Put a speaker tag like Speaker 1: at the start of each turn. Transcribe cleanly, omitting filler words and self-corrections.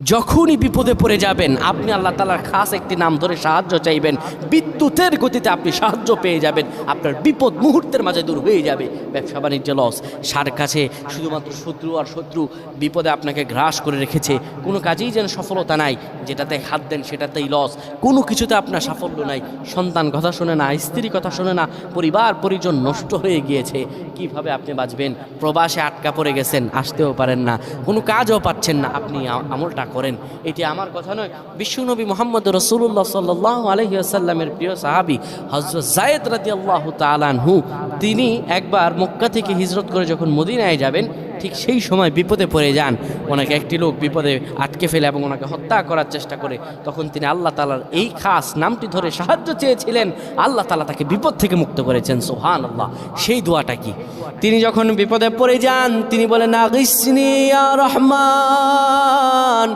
Speaker 1: যখনই বিপদে পড়ে যাবেন আপনি আল্লাহ তাআলার খাস একটি নাম ধরে সাহায্য চাইবেন, বিদ্যুতের গতিতে আপনি সাহায্য পেয়ে যাবেন, আপনার বিপদ মুহূর্তের মাঝে দূর হয়ে যাবে। ব্যবসা বাণিজ্য লস, সার কাছে শুধুমাত্র শত্রু আর শত্রু, বিপদে আপনাকে গ্রাস করে রেখেছে, কোনো কাজেই যেন সফলতা নাই, যেটাতে হাত দেন সেটাতেই লস, কোনো কিছুতে আপনার সাফল্য নাই, সন্তান কথা শোনে না, স্ত্রী কথা শোনে না, পরিবার পরিজন নষ্ট হয়ে গিয়েছে, কিভাবে আপনি বাঁচবেন? প্রবাসে আটকা পড়ে গেছেন, আসতেও পারেন না, কোনো কাজও পাচ্ছেন না, আপনি আমলটা করেন। এটি আমার কথা নয়, বিশ্বনবী মুহাম্মদ রাসূলুল্লাহ সাল্লাল্লাহু আলাইহি ওয়াসাল্লামের প্রিয় সাহাবী হযরত যায়েদ রাদিয়াল্লাহু তাআলা আনহু, তিনি একবার মক্কা থেকে হিজরত করে যখন মদিনায় যাবেন, ঠিক সেই সময় বিপদে পড়ে যান। ওনাকে একটি লোক বিপদে আটকে ফেলে এবং ওনাকে হত্যা করার চেষ্টা করে। তখন তিনি আল্লাহ তাআলার এই খাস নামটি ধরে সাহায্য চেয়েছিলেন, আল্লাহ তাআলা তাকে বিপদ থেকে মুক্ত করেছেন। সুবহানাল্লাহ। সেই দোয়াটা কি? তিনি যখন বিপদে পড়ে যান তিনি বলেন, আগিসনি ইয়া রহমান।